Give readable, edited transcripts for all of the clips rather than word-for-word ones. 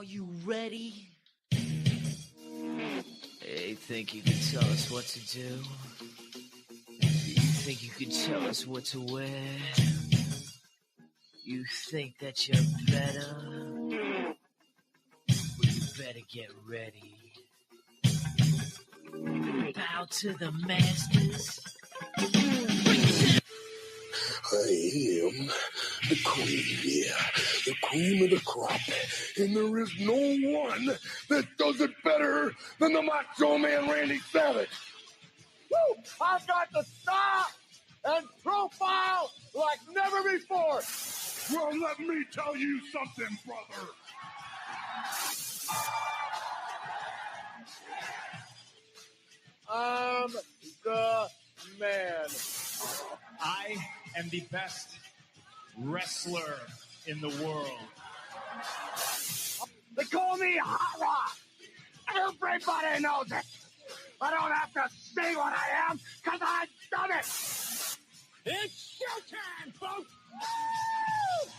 Are you ready? Hey, think you can tell us what to do? Do you think you can tell us what to wear? You think that you're better? Well, you better get ready. Bow to the masters. I am the queen here, the cream of the crop, and there is no one that does it better than the Macho Man Randy Savage. Woo! I've got the style and profile like never before. Well, let me tell you something, brother. I'm the man. I am the best wrestler in the world. They call me Hot Rod. Everybody knows it. I don't have to say what I am, because I've done it. It's showtime, folks. Woo!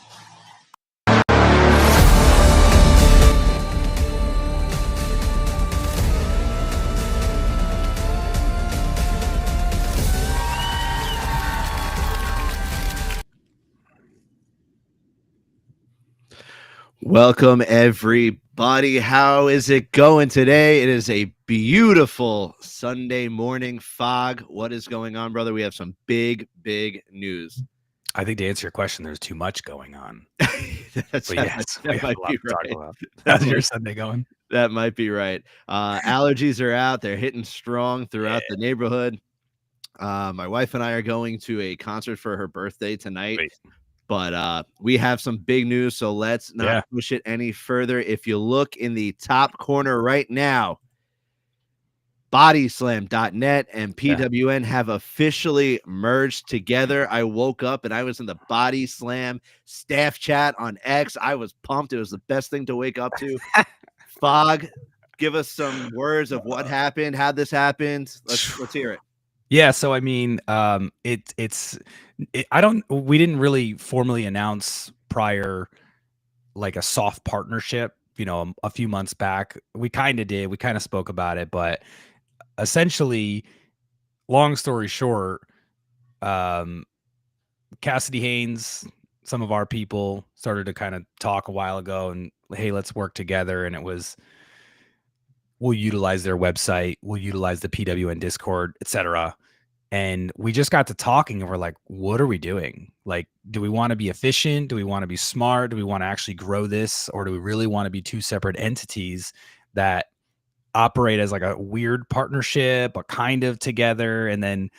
Welcome, everybody. How is it going today? It is a beautiful Sunday morning. Fog, what is going on, brother? We have some big news. I think to answer your question, there's too much going on. That might be right. How's your Sunday going? That might be right. Allergies are out. They're hitting strong throughout the neighborhood. My wife and I are going to a concert for her birthday tonight. Great. But we have some big news, so let's not push it any further. If you look in the top corner right now, bodyslam.net and PWN have officially merged together. I woke up and I was in the Body Slam staff chat on X. I was pumped. It was the best thing to wake up to. Fog, give us some words of what happened, how this happened. Let's hear it. Yeah, so I mean, we didn't really formally announce prior like a soft partnership, a few months back. We kind of did. We kind of spoke about it, but essentially, long story short, Cassidy Haynes, some of our people started to kind of talk a while ago and, hey, let's work together. And it was, we'll utilize their website, we'll utilize the PWN Discord, etc. And we just got to talking and we're like, what are we doing? Like, do we want to be efficient? Do we want to be smart? Do we want to actually grow this? Or do we really want to be two separate entities that operate as like a weird partnership, but kind of together? And then,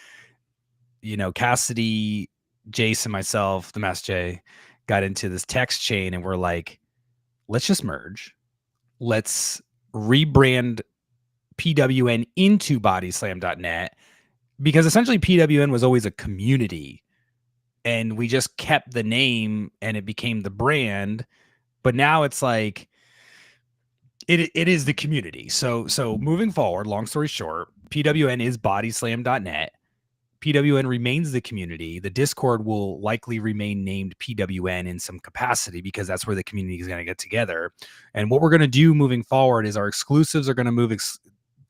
Cassidy, Jason, myself, the Mass J, got into this text chain and we're like, let's just merge. Let's rebrand PWN into bodyslam.net, because essentially PWN was always a community and we just kept the name and it became the brand. But now it's like, it is the community. So moving forward, long story short, PWN is bodyslam.net. PWN remains the community. The Discord will likely remain named PWN in some capacity because that's where the community is going to get together. And what we're going to do moving forward is our exclusives are going to move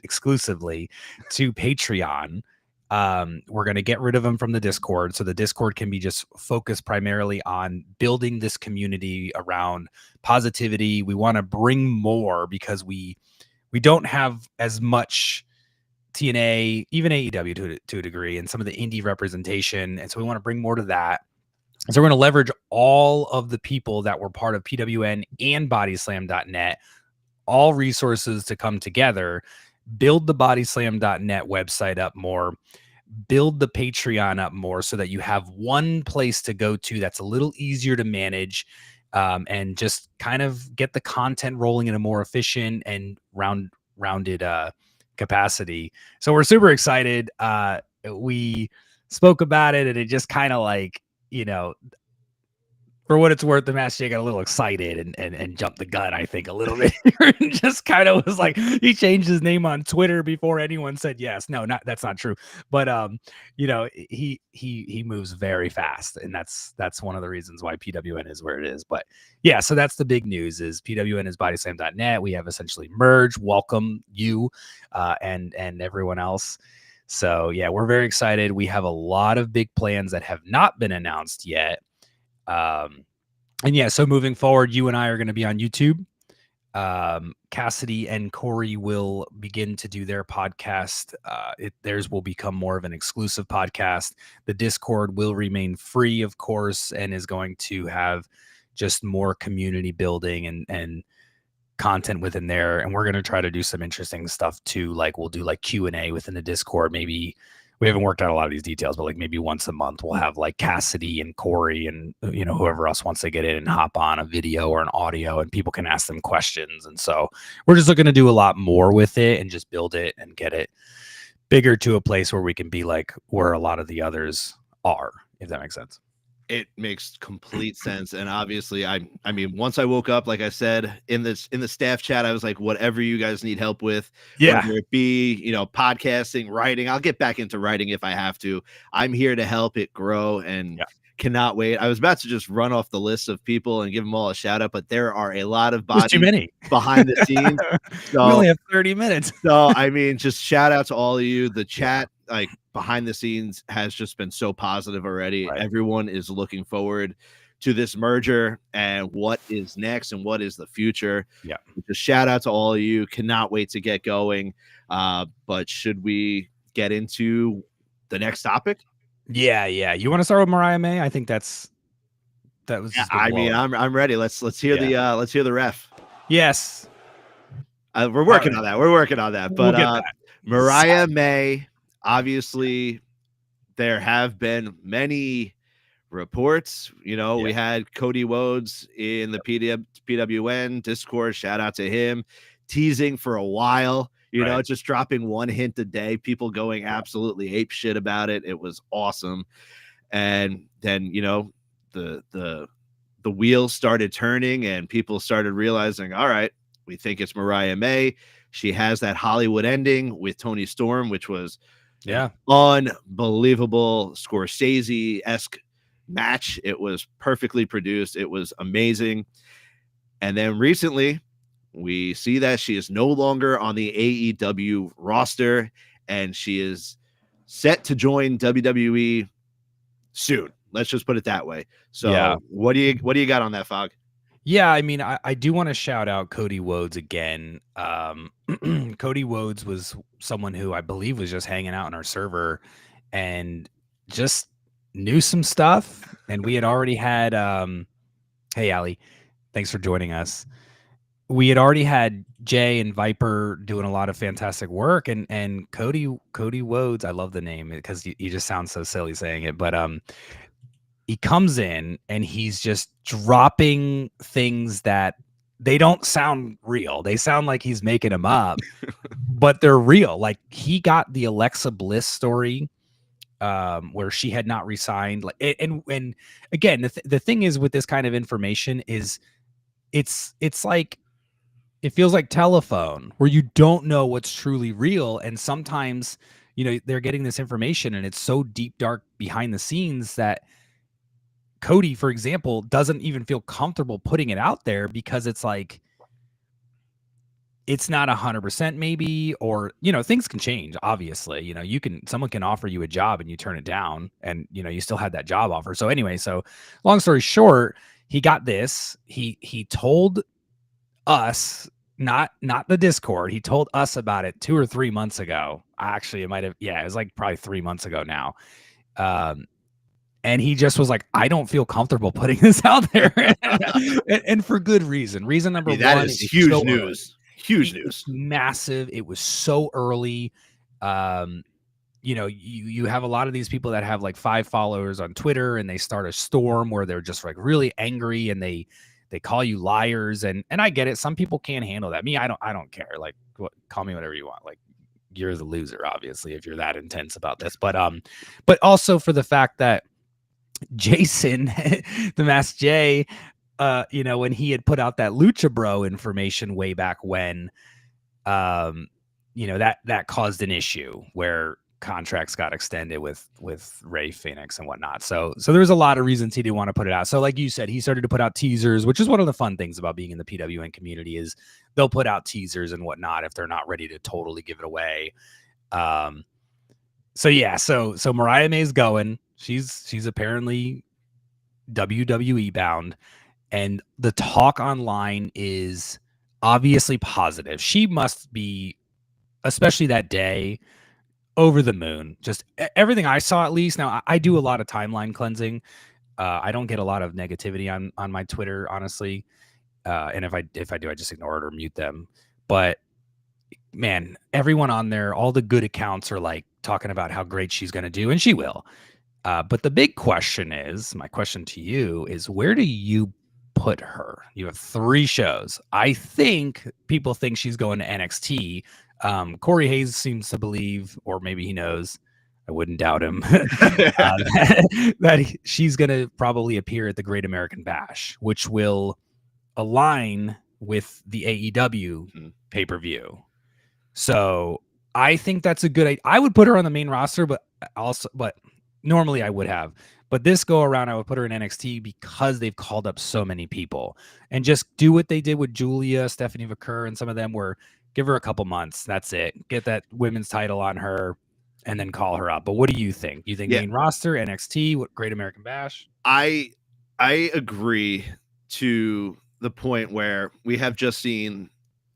exclusively to Patreon. We're going to get rid of them from the Discord. So the Discord can be just focused primarily on building this community around positivity. We want to bring more because we don't have as much TNA, even AEW to a degree, and some of the indie representation. And so we want to bring more to that. So we're going to leverage all of the people that were part of PWN and bodyslam.net, all resources to come together, build the bodyslam.net website up more, build the Patreon up more so that you have one place to go to that's a little easier to manage, and just kind of get the content rolling in a more efficient and rounded capacity. So we're super excited. We spoke about it and it just kind of like, for what it's worth, the Mass J got a little excited and jumped the gun, I think, a little bit. And just kind of was like, he changed his name on Twitter before anyone said yes. No, that's not true. But he moves very fast, and that's one of the reasons why PWN is where it is. But yeah, so that's the big news is PWN is bodyslam.net. We have essentially merged. Welcome you and everyone else. So yeah, we're very excited. We have a lot of big plans that have not been announced yet. And yeah, so moving forward, you and I are going to be on YouTube. Cassidy and Corey will begin to do their podcast. Theirs will become more of an exclusive podcast. The Discord will remain free, of course, and is going to have just more community building and content within there. And we're going to try to do some interesting stuff too. Like we'll do like Q&A within the Discord. Maybe we haven't worked out a lot of these details, but like maybe once a month we'll have like Cassidy and Corey and whoever else wants to get in and hop on a video or an audio, and people can ask them questions. And so we're just looking to do a lot more with it and just build it and get it bigger to a place where we can be like where a lot of the others are, if that makes sense. It makes complete sense. And obviously I mean, once I woke up, like I said, in the staff chat, I was like, whatever you guys need help with, whether it be, podcasting, writing, I'll get back into writing if I have to. I'm here to help it grow and cannot wait. I was about to just run off the list of people and give them all a shout out, but there are a lot of bodies too many behind the scenes. So, we only have 30 minutes. So, I mean, just shout out to all of you. The chat, like behind the scenes, has just been so positive already. Right. Everyone is looking forward to this merger and what is next and what is the future. Yeah. Just shout out to all of you. Cannot wait to get going. But should we get into the next topic? Yeah. You want to start with Mariah May? I think that was. Yeah, I mean, I'm ready. Let's hear the ref. Yes. We're working on that. We're working on that. But Mariah May, obviously, there have been many reports. We had Cody Rhodes in the PWN Discord. Shout out to him, teasing for a while. Just dropping one hint a day. People going absolutely ape shit about it. It was awesome. And then the wheels started turning, and people started realizing, all right, we think it's Mariah May. She has that Hollywood ending with Tony Storm, which was unbelievable Scorsese-esque match. It was perfectly produced. It was amazing. And then recently we see that she is no longer on the AEW roster, and she is set to join WWE soon. Let's just put it that way. So what do you got on that, Fog? Yeah, I mean, I do want to shout out Cody Rhodes again. Cody Rhodes was someone who I believe was just hanging out on our server and just knew some stuff. And we had already had, hey, Ali, thanks for joining us. We had already had Jay and Viper doing a lot of fantastic work. And Cody Rhodes, I love the name because he just sounds so silly saying it. But he comes in and he's just dropping things that they don't sound real. They sound like he's making them up, but they're real. Like he got the Alexa Bliss story where she had not resigned. Like, and again, the thing is with this kind of information is it's like, it feels like telephone where you don't know what's truly real. And sometimes, they're getting this information and it's so deep, dark behind the scenes that Cody, for example, doesn't even feel comfortable putting it out there because it's like, it's not 100% maybe, or, things can change. Obviously, someone can offer you a job and you turn it down and, you still had that job offer. So anyway, long story short, he got this, he told us, not the Discord. He told us about it 2 or 3 months ago. Actually, it might have, it was like probably 3 months ago now. And he just was like, I don't feel comfortable putting this out there. and for good reason. Reason number one. That is huge news. Huge news. Massive. It was so early. You have a lot of these people that have like 5 followers on Twitter and they start a storm where they're just like really angry and they call you liars. And I get it. Some people can't handle that. Me, I don't care. Like, call me whatever you want. Like, you're the loser, obviously, if you're that intense about this. But also for the fact that, Jason, the Masked J, when he had put out that Lucha Bro information way back when, that caused an issue where contracts got extended with Ray Phoenix and whatnot. So there's a lot of reasons he didn't want to put it out. So like you said, he started to put out teasers, which is one of the fun things about being in the PWN community is they'll put out teasers and whatnot if they're not ready to totally give it away. So Mariah May's going. She's apparently WWE bound, and the talk online is obviously positive. She must be, especially that day, over the moon. Just everything I saw, at least. Now I do a lot of timeline cleansing. I don't get a lot of negativity on my Twitter, honestly. And if I do, I just ignore it or mute them. But man, everyone on there, all the good accounts are like talking about how great she's going to do, and she will. But the big question is, my question to you is, where do you put her? You have 3 shows. I think people think she's going to NXT. Corey Hayes seems to believe, or maybe he knows, I wouldn't doubt him, that she's going to probably appear at the Great American Bash, which will align with the AEW pay-per-view. So I think that's a good idea. I would put her on the main roster, but normally I would have. But this go around, I would put her in NXT because they've called up so many people, and just do what they did with Julia, Stephanie McCurr, and some of them, where give her a couple months. That's it. Get that women's title on her and then call her up. But what do you think? You think main roster, NXT, what Great American Bash? I agree to the point where we have just seen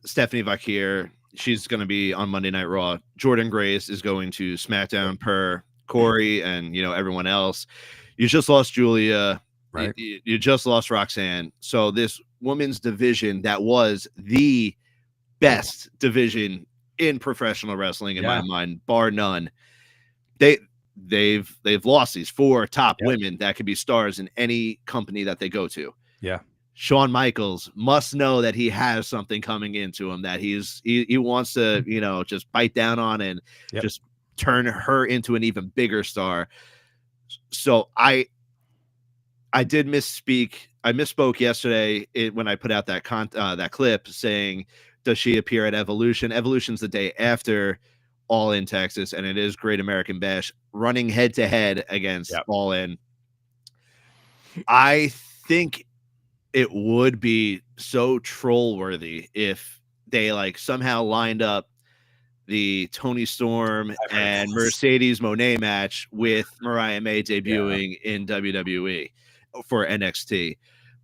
Stephanie Vakir. She's going to be on Monday Night Raw. Jordan Grace is going to SmackDown per Corey and everyone else. You just lost Julia, right? You just lost Roxanne. So this women's division that was the best division in professional wrestling in my mind, bar none. They've lost these 4 top women that could be stars in any company that they go to. Yeah. Shawn Michaels must know that he has something coming into him that he wants to, just bite down on and just turn her into an even bigger star. So I did misspeak. I misspoke yesterday when I put out that clip saying, does she appear at Evolution? Evolution's the day after All In Texas, and it is Great American Bash running head to head against All In. I think it would be so troll worthy if they somehow lined up the Toni Storm and Mercedes Moné match with Mariah May debuting in WWE for NXT.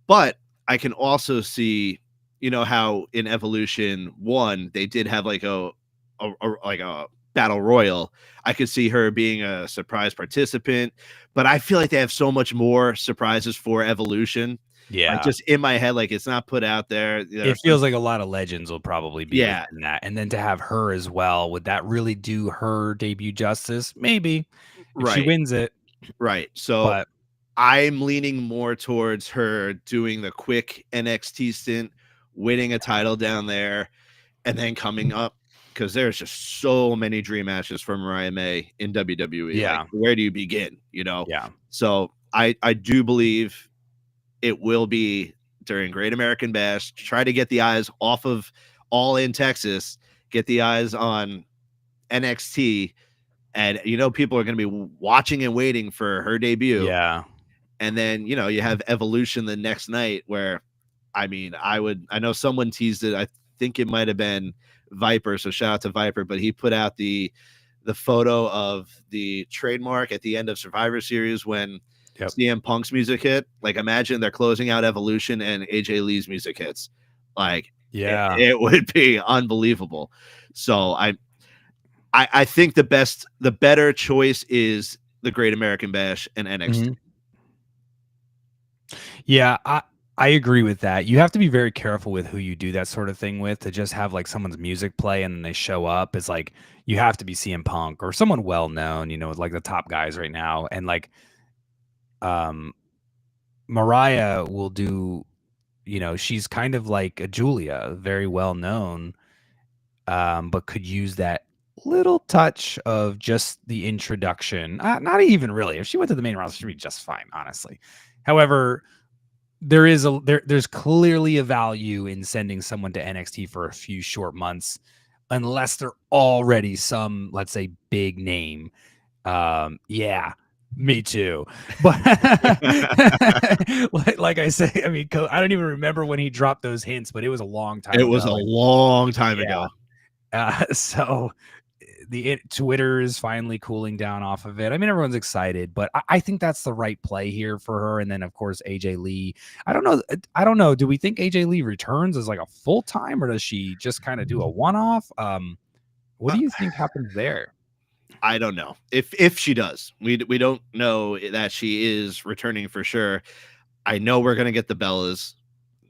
But I can also see, how in Evolution 1 they did have a battle royal. I could see her being a surprise participant, but I feel like they have so much more surprises for Evolution. Yeah, just in my head, it's not put out there. It feels like a lot of legends will probably be in that, and then to have her as well, would that really do her debut justice? Maybe, if she wins it, right? So I'm leaning more towards her doing the quick NXT stint, winning a title down there, and then coming up, because there's just so many dream matches for Mariah May in WWE. Yeah, where do you begin? Yeah. So I do believe it will be during Great American Bash. Try to get the eyes off of All In Texas, get the eyes on NXT, and people are going to be watching and waiting for her debut. Yeah. And then, you have Evolution the next night where, I know someone teased it. I think it might have been Viper. So shout out to Viper, but he put out the photo of the trademark at the end of Survivor Series when CM Punk's music hit. Imagine they're closing out Evolution and AJ Lee's music hits. It would be unbelievable. So I think the better choice is the Great American Bash and NXT. Mm-hmm. Yeah, I agree with that. You have to be very careful with who you do that sort of thing with. To just have someone's music play and then they show up, it's you have to be CM Punk or someone well known, with the top guys right now. And Mariah will do, she's kind of like a Julia, very well known, but could use that little touch of just the introduction. Not even really. If she went to the main roster, she'd be just fine, honestly. However, there's clearly a value in sending someone to NXT for a few short months, unless they're already some, let's say, big name. Yeah, me too. But like I say, I mean, I don't even remember when he dropped those hints, but it was a long time ago. It was a long time ago. So the Twitter is finally cooling down off of it. I mean, everyone's excited, but I think that's the right play here for her. And then, of course, AJ Lee. I don't know. Do we think AJ Lee returns as like a full time, or does she just kind of do a one off? What do you think happens there? I don't know if she does. We don't know that she is returning for sure. I know we're gonna get the Bellas.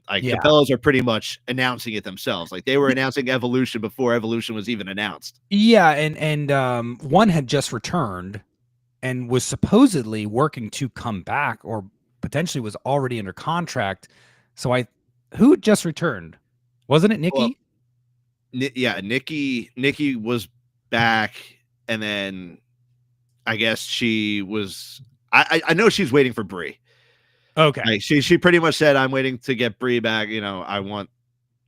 Like the Bellas are pretty much announcing it themselves. Like they were announcing Evolution before Evolution was even announced. Yeah, and one had just returned and was supposedly working to come back, or potentially was already under contract. So who just returned? Wasn't it Nikki? Well, yeah, Nikki was back, and then I guess she was. I know she's waiting for Brie. Okay. Like she pretty much said, I'm waiting to get Brie back. You know, I want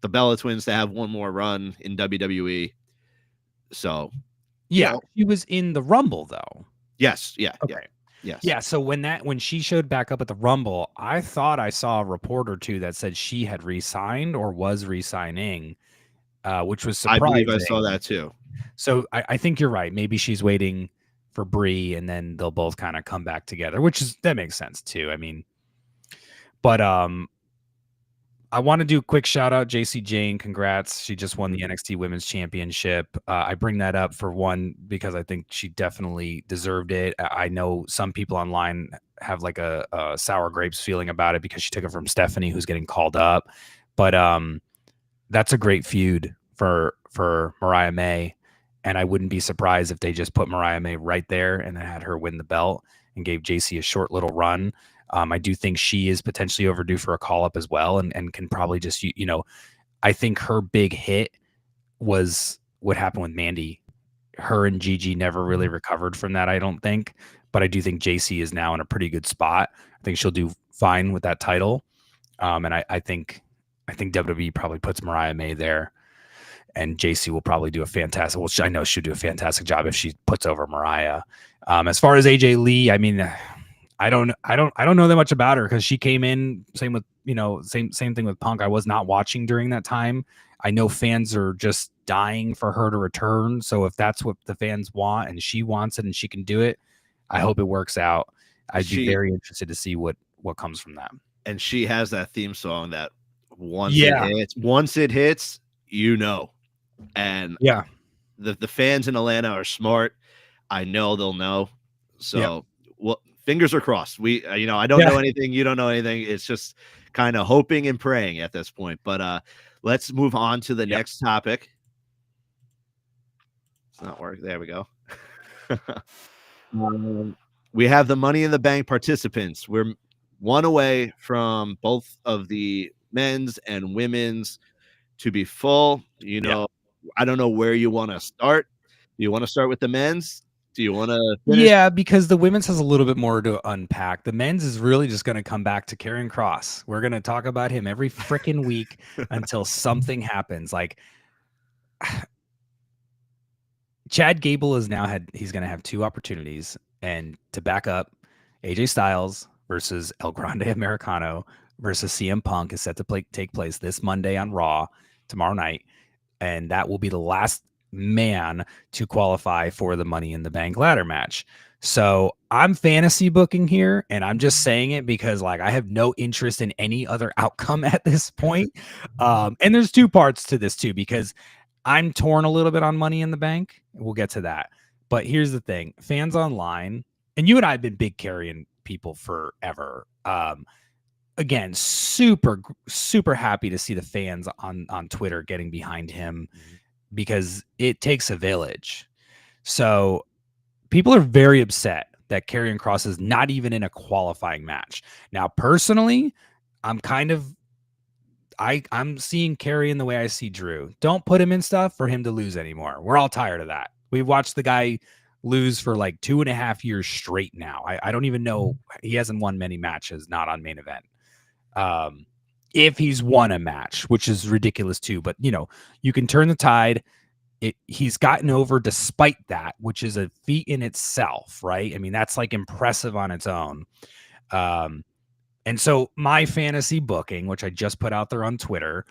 the Bella Twins to have one more run in WWE. So, yeah, she was in the Rumble though. Yes. Yeah. Okay. Yeah. Yes. Yeah. So when she showed back up at the Rumble, I thought I saw a report or two that said she had re-signed or was re-signing, which was surprising. I believe I saw that too. So I think you're right. Maybe she's waiting for Brie, and then they'll both kind of come back together, that makes sense too. I mean, but I want to do a quick shout out, JC Jane. Congrats. She just won the NXT Women's Championship. I bring that up for one, because I think she definitely deserved it. I know some people online have like a sour grapes feeling about it because she took it from Stephanie, who's getting called up. But that's a great feud for Mariah May. And I wouldn't be surprised if they just put Mariah May right there and then had her win the belt and gave JC a short little run. I do think she is potentially overdue for a call up as well, and can probably just, I think her big hit was what happened with Mandy. Her and Gigi never really recovered from that, I don't think. But I do think JC is now in a pretty good spot. I think she'll do fine with that title. And I think WWE probably puts Mariah May there, and JC will probably do a fantastic. Well, I know she'll do a fantastic job if she puts over Mariah. As far as AJ Lee, I mean, I don't know that much about her, because she came in same thing with Punk. I was not watching during that time. I know fans are just dying for her to return. So if that's what the fans want and she wants it and she can do it, I hope it works out. I'd be very interested to see what comes from that. And she has that theme song that once it hits, and the fans in Atlanta are smart. I know they'll know. So well, fingers are crossed. I don't know anything. You don't know anything. It's just kind of hoping and praying at this point. But let's move on to the next topic. It's not working. There we go. We have the Money in the Bank participants. We're one away from both of the men's and women's to be full. I don't know where you want to start. Do you want to start with the men's? Do you want to finish? Yeah, because the women's has a little bit more to unpack. The men's is really just going to come back to Karrion Kross. We're going to talk about him every freaking week until something happens. Like, Chad Gable he's going to have two opportunities, and to back up, AJ Styles versus El Grande Americano versus CM Punk is set to take place this Monday on Raw tomorrow night. And that will be the last man to qualify for the Money in the Bank ladder match. So I'm fantasy booking here, and I'm just saying it because I have no interest in any other outcome at this point. And there's two parts to this too, because I'm torn a little bit on Money in the Bank. We'll get to that. But here's the thing, fans online, and you and I have been big Karrion people forever. Again, super, super happy to see the fans on Twitter getting behind him, because it takes a village. So people are very upset that Karrion Kross is not even in a qualifying match. Now, personally, I'm seeing Karrion the way I see Drew. Don't put him in stuff for him to lose anymore. We're all tired of that. We've watched the guy lose for like 2.5 years straight now. I don't even know. He hasn't won many matches, not on main event. If he's won a match, which is ridiculous too, but you can turn the tide. He's gotten over despite that, which is a feat in itself, right? I mean, that's like impressive on its own. And so my fantasy booking, which I just put out there on Twitter,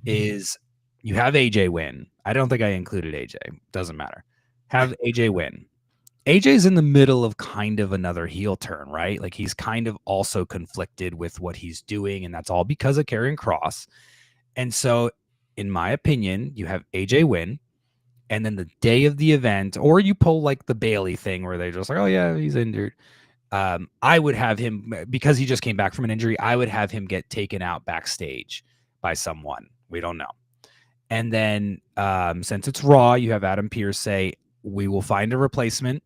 is you have AJ win. I don't think I included AJ. Doesn't matter. Have AJ win. AJ's in the middle of kind of another heel turn, right? Like he's kind of also conflicted with what he's doing, and that's all because of Karrion Kross. And so, in my opinion, you have AJ win, and then the day of the event, or you pull like the Bailey thing where they're just like, oh yeah, he's injured. I would have him, because he just came back from an injury, I would have him get taken out backstage by someone. We don't know. And then since it's Raw, you have Adam Pearce say, we will find a replacement.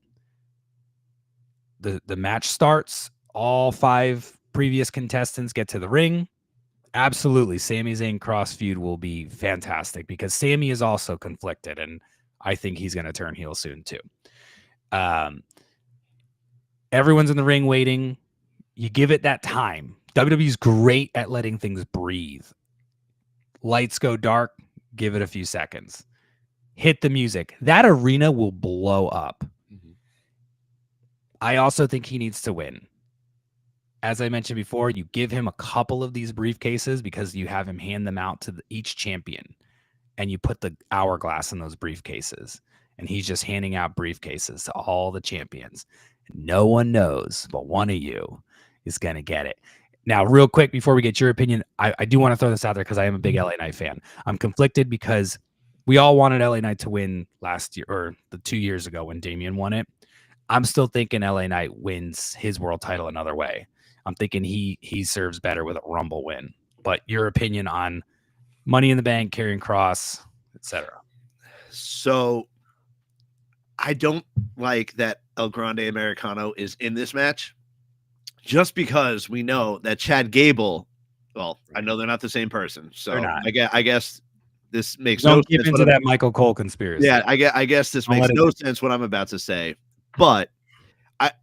The match starts. All 5 previous contestants get to the ring. Absolutely. Sami Zayn Kross feud will be fantastic because Sami is also conflicted, and I think he's going to turn heel soon too. Everyone's in the ring waiting. You give it that time. WWE's great at letting things breathe. Lights go dark. Give it a few seconds. Hit the music. That arena will blow up. Mm-hmm. I also think he needs to win. As I mentioned before, you give him a couple of these briefcases because you have him hand them out to each champion, and you put the hourglass in those briefcases, and he's just handing out briefcases to all the champions. No one knows, but one of you is going to get it. Now, real quick, before we get your opinion, I do want to throw this out there because I am a big LA Knight fan. I'm conflicted because we all wanted LA Knight to win last year, or the 2 years ago when Damian won it. I'm still thinking LA Knight wins his world title another way. I'm thinking he serves better with a Rumble win. But your opinion on Money in the Bank, Karrion Kross, etc. So I don't like that El Grande Americano is in this match, just because we know that Chad Gable. Well, I know they're not the same person, so I guess this makes no sense. Don't give into that Michael Cole conspiracy. Yeah, I guess this makes no sense what I'm about to say, but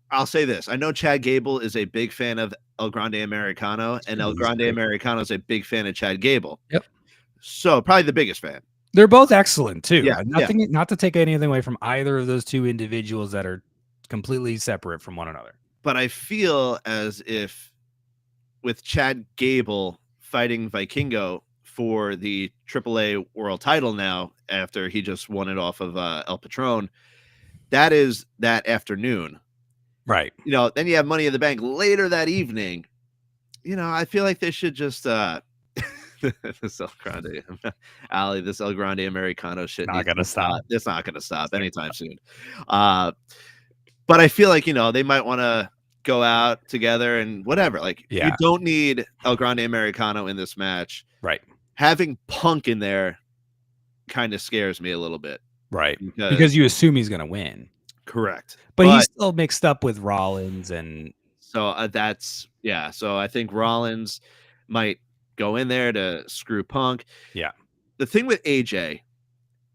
I'll say this. I know Chad Gable is a big fan of El Grande Americano, and El Grande Americano is a big fan of Chad Gable. Yep. So probably the biggest fan. They're both excellent too. Yeah, not to take anything away from either of those two individuals that are completely separate from one another. But I feel as if with Chad Gable fighting Vikingo for the AAA world title now, after he just won it off of El Patron, that is that afternoon. Right. Then you have Money in the Bank later that evening. I feel like they should just this El Grande Ali, this El Grande Americano shit not gonna stop. It's not gonna stop anytime soon. But I feel like they might want to go out together and whatever. Like, you don't need El Grande Americano in this match. Right. Having Punk in there kind of scares me a little bit. Right. Because you assume he's gonna win. Correct. But he's still mixed up with Rollins, and so So I think Rollins might go in there to screw Punk. Yeah. The thing with AJ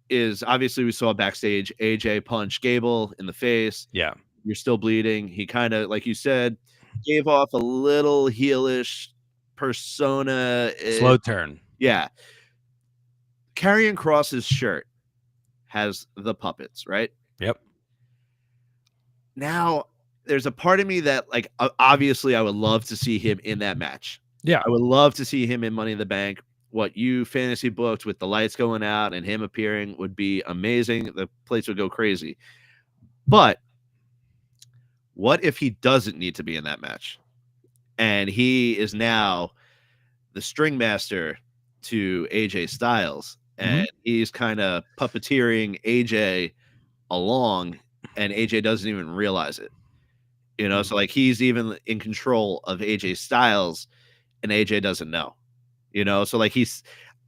is, obviously we saw backstage AJ punch Gable in the face. Yeah. You're still bleeding. He kind of, like you said, gave off a little heelish persona. Slow turn. Yeah. Karrion Kross's shirt has the puppets, right? Yep. Now, there's a part of me that, like, obviously I would love to see him in that match. Yeah. I would love to see him in Money in the Bank. What you fantasy booked with the lights going out and him appearing would be amazing. The place would go crazy. But what if he doesn't need to be in that match? And he is now the string master to AJ Styles. And he's kind of puppeteering AJ along, and AJ doesn't even realize it. So like he's even in control of AJ Styles, and AJ doesn't know. So like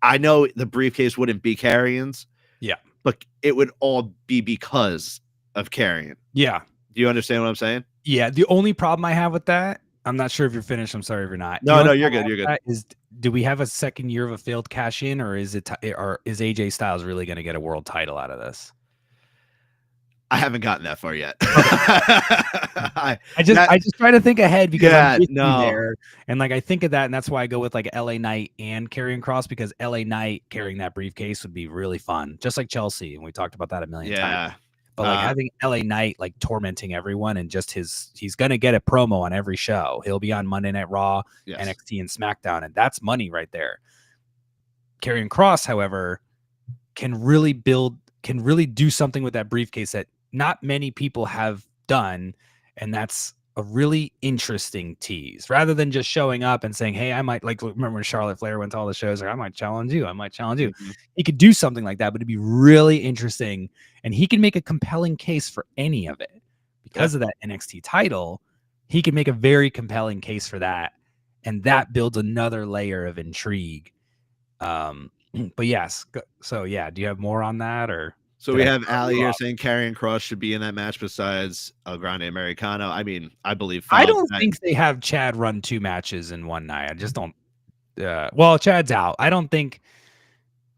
I know the briefcase wouldn't be Karrion's. Yeah. But it would all be because of Karrion. Yeah. Do you understand what I'm saying? Yeah. The only problem I have with that, I'm not sure if you're finished. I'm sorry if you're not. No, you're good. You're good. Is, do we have a second year of a failed cash in, or is AJ Styles really going to get a world title out of this? I haven't gotten that far yet. I just try to think ahead because I'm with you no. there, and like I think of that, and that's why I go with like LA Knight and Karrion Kross, because LA Knight carrying that briefcase would be really fun, just like Chelsea, and we talked about that a million times. But like having LA Knight like tormenting everyone, and just he's gonna get a promo on every show. He'll be on Monday Night Raw, NXT, and SmackDown, and that's money right there. Karrion Kross, however, can really do something with that briefcase that not many people have done, and that's a really interesting tease. Rather than just showing up and saying, hey, I might, like, remember when Charlotte Flair went to all the shows, like, I might challenge you. Mm-hmm. He could do something like that, but it'd be really interesting, and he can make a compelling case for any of it. Because of that NXT title, he can make a very compelling case for that, and that builds another layer of intrigue. But yes, so yeah, do you have more on that, or? So we have Ali here saying Karrion Kross should be in that match besides El Grande Americano. I mean, I believe. I don't think they have Chad run 2 matches in one night. I just don't. Well, Chad's out. I don't think.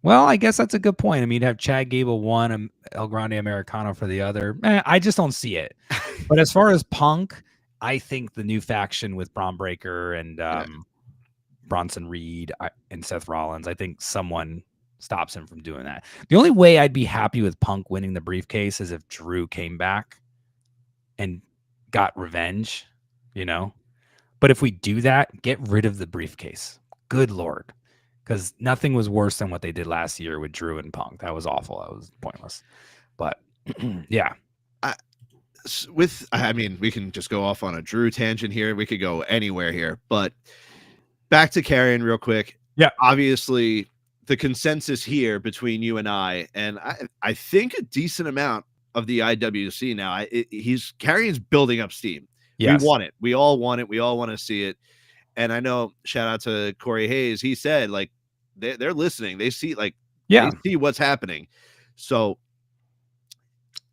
Well, I guess that's a good point. I mean, have Chad Gable one, El Grande Americano for the other. I just don't see it. But as far as Punk, I think the new faction with Braun Breaker and Bronson Reed and Seth Rollins, I think someone stops him from doing that. The only way I'd be happy with Punk winning the briefcase is if Drew came back and got revenge, But if we do that, get rid of the briefcase. Good Lord. Because nothing was worse than what they did last year with Drew and Punk. That was awful. That was pointless. But yeah. I mean, we can just go off on a Drew tangent here. We could go anywhere here. But back to Karrion real quick. Yeah. Obviously, the consensus here between you and I think a decent amount of the IWC now, Karrion's building up steam. Yes. We want it. We all want it. We all want to see it. And I know, shout out to Corey Hayes. He said, like, they're listening. They see, they see what's happening. So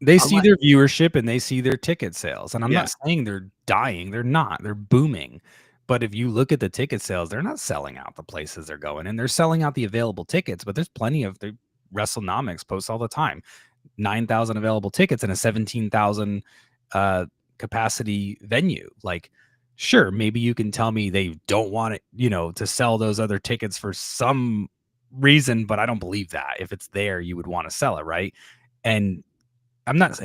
they see their viewership and they see their ticket sales. And I'm not saying they're dying. They're not. They're booming. But if you look at the ticket sales, they're not selling out the places they're going, and they're selling out the available tickets. But there's plenty of the WrestleNomics posts all the time. 9,000 available tickets in a 17,000 capacity venue. Like, sure, maybe you can tell me they don't want it, to sell those other tickets for some reason, but I don't believe that. If it's there, you would want to sell it, right? And I'm not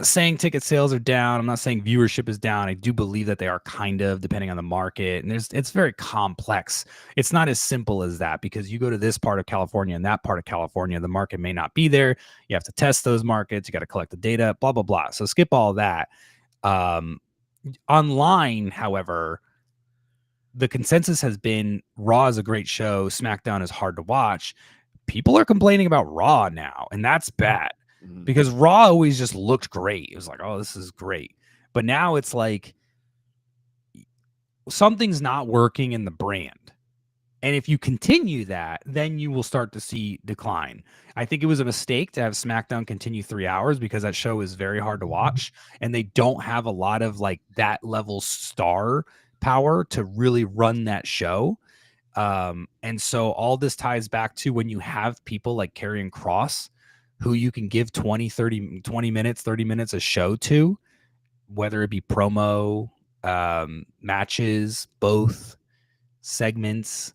saying ticket sales are down. I'm not saying viewership is down. I do believe that they are kind of, depending on the market. And it's very complex. It's not as simple as that, because you go to this part of California and that part of California, the market may not be there. You have to test those markets. You got to collect the data, blah, blah, blah. So skip all that. Online, however, the consensus has been Raw is a great show. SmackDown is hard to watch. People are complaining about Raw now, and that's bad. Because Raw always just looked great. It was like, oh, this is great. But now it's like something's not working in the brand. And if you continue that, then you will start to see decline. I think it was a mistake to have SmackDown continue 3 hours, because that show is very hard to watch. And they don't have a lot of like that level star power to really run that show. And so all this ties back to when you have people like Karrion Kross, who you can give 20 minutes, 30 minutes a show to, whether it be promo, matches, both segments,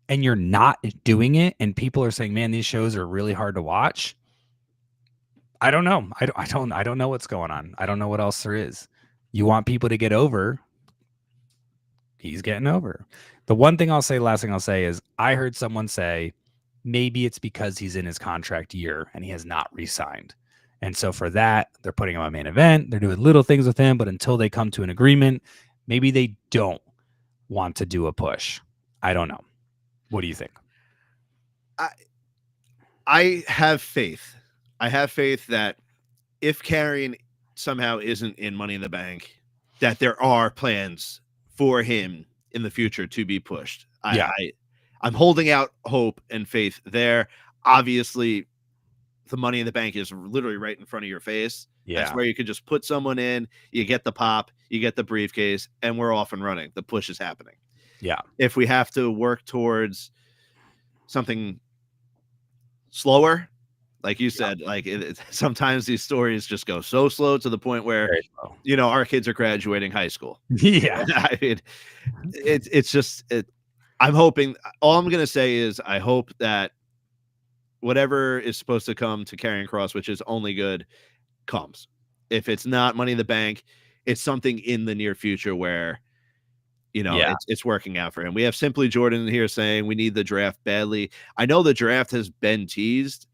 and you're not doing it, and people are saying, man, these shows are really hard to watch. I don't know. I don't know what's going on. I don't know what else there is. You want people to get over. He's getting over. The last thing I'll say is, I heard someone say, maybe it's because he's in his contract year and he has not re-signed. And so for that, they're putting him on main event. They're doing little things with him, but until they come to an agreement, maybe they don't want to do a push. I don't know. What do you think? I have faith. I have faith that if Karrion somehow isn't in Money in the Bank, that there are plans for him in the future to be pushed. I'm holding out hope and faith there. Obviously, the Money in the Bank is literally right in front of your face. Yeah. That's where you could just put someone in, you get the pop, you get the briefcase, and we're off and running. The push is happening. Yeah. If we have to work towards something slower, like you said, like sometimes these stories just go so slow to the point where, Very slow. you know, our kids are graduating high school. Yeah. I mean, it's just I'm hoping. All I'm gonna say is I hope that whatever is supposed to come to Karrion Kross, which is only good, comes. If it's not Money in the Bank, it's something in the near future where, you know, it's working out for him. We have Simply Jordan here saying we need the draft badly. I know the draft has been teased.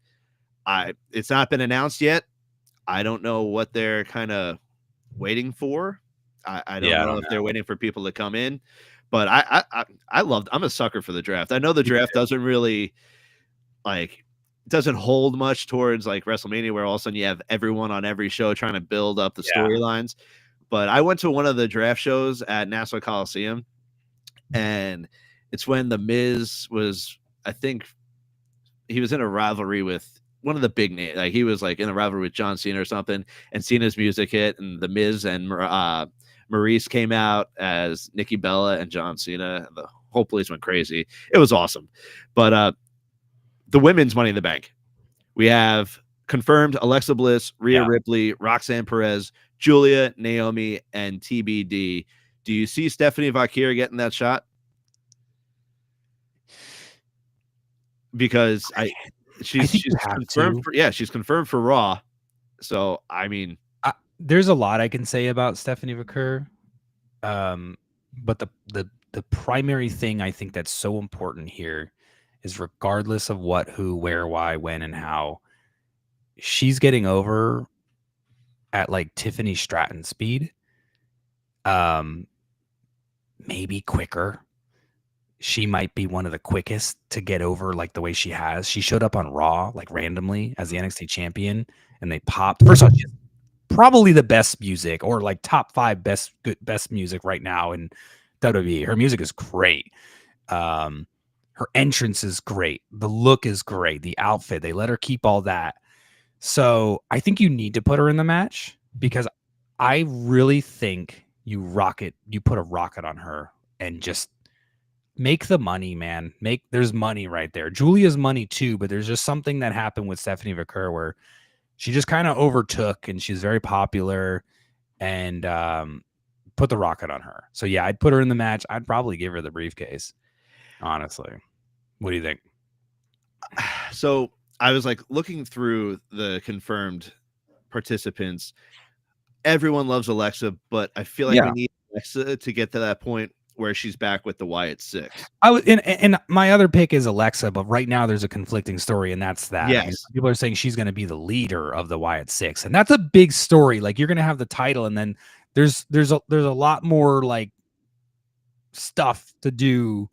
It's not been announced yet. I don't know what they're kind of waiting for. I don't know if they're waiting for people to come in, but I'm a sucker for the draft. I know the draft doesn't really doesn't hold much towards like WrestleMania, where all of a sudden you have everyone on every show trying to build up the storylines. But I went to one of the draft shows at Nassau Coliseum, and it's when The Miz was, I think he was in a rivalry with one of the big names. Like he was like in a rivalry with John Cena or something, and Cena's music hit, and The Miz and Maurice came out as Nikki Bella and John Cena. The whole place went crazy. It was awesome. But the women's Money in the Bank, we have confirmed Alexa Bliss, Rhea Ripley, Roxanne Perez, Julia, Naomi, and TBD. Do you see Stephanie Vaquer getting that shot? Because she's confirmed she's confirmed for Raw. So I mean, there's a lot I can say about Stephanie Vaquer. But the primary thing I think that's so important here is, regardless of what, who, where, why, when, and how, she's getting over at like Tiffany Stratton speed. Maybe quicker. She might be one of the quickest to get over, like the way she has. She showed up on Raw like randomly as the NXT champion, and they popped. First of all, she's probably the best music, or like top 5 best music right now in WWE. Her music is great. Her entrance is great. The look is great. The outfit, they let her keep all that. So I think you need to put her in the match, because I really think you put a rocket on her and just make the money, man. There's money right there. Julia's money too, but there's just something that happened with Stephanie Vaquer where she just kind of overtook, and she's very popular, and put the rocket on her. So yeah, I'd put her in the match. I'd probably give her the briefcase, honestly. What do you think? So I was like looking through the confirmed participants. Everyone loves Alexa, but I feel like we need Alexa to get to that point where she's back with the Wyatt Six. And my other pick is Alexa, but right now there's a conflicting story, and that's that. Yes. I mean, people are saying she's going to be the leader of the Wyatt Six, and that's a big story. Like, you're going to have the title, and then there's a lot more like stuff to do,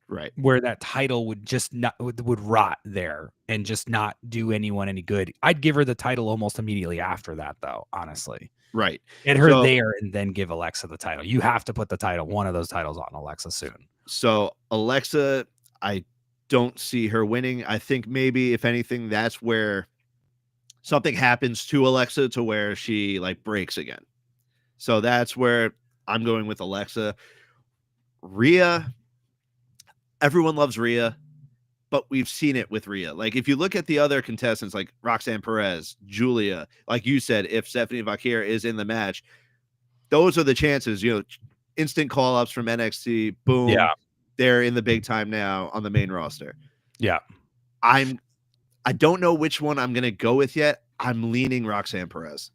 right? Where that title would just would rot there and just not do anyone any good. I'd give her the title almost immediately after that, though. Honestly. Right. Get her there and then give Alexa the title. You have to put the title, one of those titles, on Alexa soon. So Alexa, I don't see her winning. I think maybe, if anything, that's where something happens to Alexa to where she like breaks again. So that's where I'm going with Alexa. Rhea, everyone loves Rhea, but we've seen it with Rhea. Like, if you look at the other contestants like Roxanne Perez, Julia, like you said, if Stephanie Vaquer is in the match, those are the chances, you know, instant call-ups from NXT, boom. Yeah. They're in the big time now on the main roster. Yeah. I don't know which one I'm going to go with yet. I'm leaning Roxanne Perez.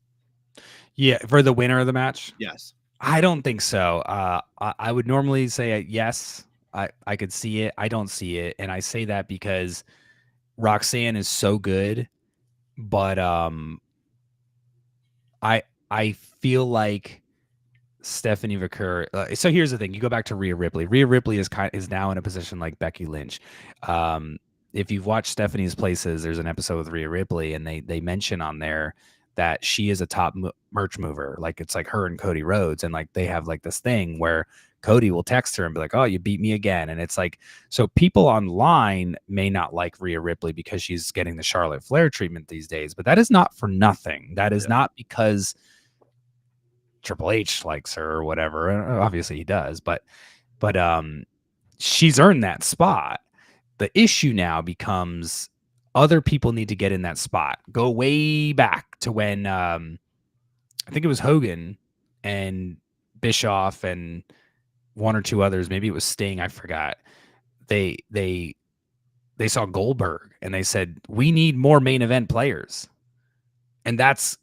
Yeah. For the winner of the match? Yes. I don't think so. I would normally say yes. I could see it. I don't see it. And I say that because Roxanne is so good, but I feel like Stephanie Vaquer. So here's the thing: you go back to Rhea Ripley. Rhea Ripley is now in a position like Becky Lynch. If you've watched Stephanie's Places, there's an episode with Rhea Ripley, and they mention on there that she is a top merch mover. Like, it's like her and Cody Rhodes, and like they have like this thing where Cody will text her and be like, "Oh, you beat me again." And it's like, so people online may not like Rhea Ripley because she's getting the Charlotte Flair treatment these days, but that is not for nothing. That is not because Triple H likes her or whatever. Obviously he does, but she's earned that spot. The issue now becomes other people need to get in that spot. Go way back to when I think it was Hogan and Bischoff and one or two others. Maybe it was Sting. I forgot. They saw Goldberg and they said, we need more main event players. And that's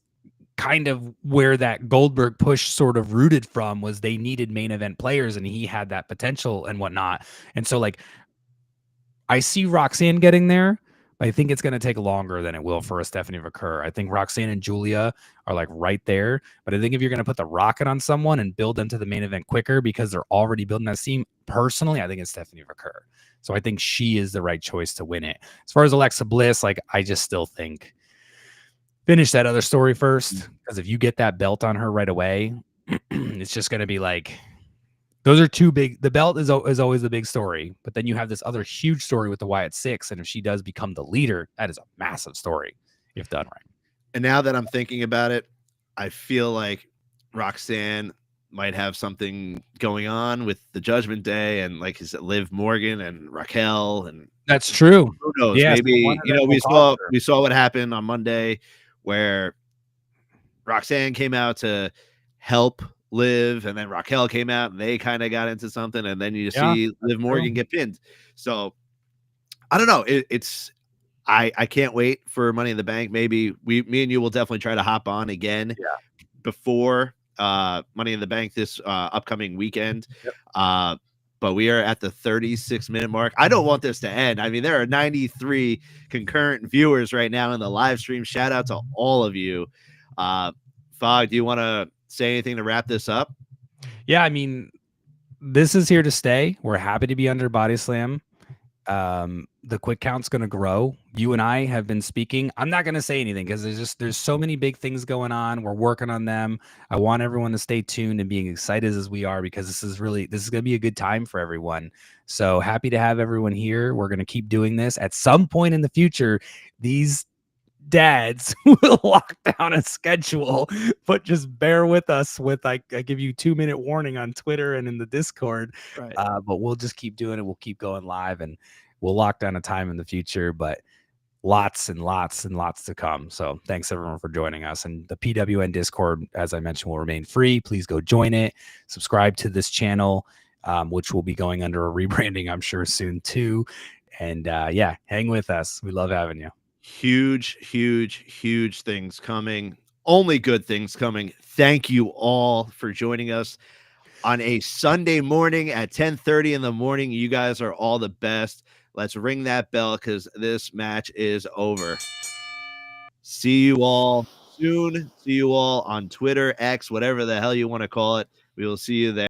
kind of where that Goldberg push sort of rooted from, was they needed main event players and he had that potential and whatnot. And so like, I see Roxanne getting there, but I think it's going to take longer than it will for a Stephanie McCurr. I think Roxanne and Julia are like right there. But I think if you're going to put the rocket on someone and build them to the main event quicker because they're already building that team, personally, I think it's Stephanie McCurr. So I think she is the right choice to win it. As far as Alexa Bliss, like I just still think finish that other story first, because if you get that belt on her right away, it's just going to be like, those are too big. The belt is always the big story, but then you have this other huge story with the Wyatt Six, and if she does become the leader, that is a massive story if done right. And now that I'm thinking about it, I feel like Roxanne might have something going on with the Judgment Day and like is it Liv Morgan and Raquel, and that's true. Who knows? Yeah, maybe we saw what happened on Monday where Roxanne came out to help Liv, and then Raquel came out and they kind of got into something, and then you see Liv Morgan get pinned. So I don't know. I can't wait for Money in the Bank. Maybe me and you will definitely try to hop on again before Money in the Bank this upcoming weekend. Yep. But we are at the 36-minute mark. I don't want this to end. I mean, there are 93 concurrent viewers right now in the live stream. Shout out to all of you. Fog, do you want to say anything to wrap this up? Yeah, I mean, this is here to stay. We're happy to be under Body Slam. The quick count's going to grow. You and I have been speaking. I'm not going to say anything because there's so many big things going on. We're working on them. I want everyone to stay tuned and being excited as we are, because this is going to be a good time for everyone. So happy to have everyone here. We're going to keep doing this. At some point in the future, these dads will lock down a schedule, but just bear with us with I give you 2-minute warning on Twitter and in the Discord. Right. But we'll just keep doing it. We'll keep going live and we'll lock down a time in the future, but lots and lots and lots to come. So thanks everyone for joining us. And the PWN Discord, as I mentioned, will remain free. Please go join it. Subscribe to this channel, which will be going under a rebranding, I'm sure, soon too. And yeah, hang with us. We love having you. Huge things coming. Only good things coming. Thank you all for joining us on a Sunday morning at 10:30 in the morning. You guys are all the best. Let's ring that bell because this match is over. See you all soon. See you all on Twitter, X, whatever the hell you want to call it. We will see you there.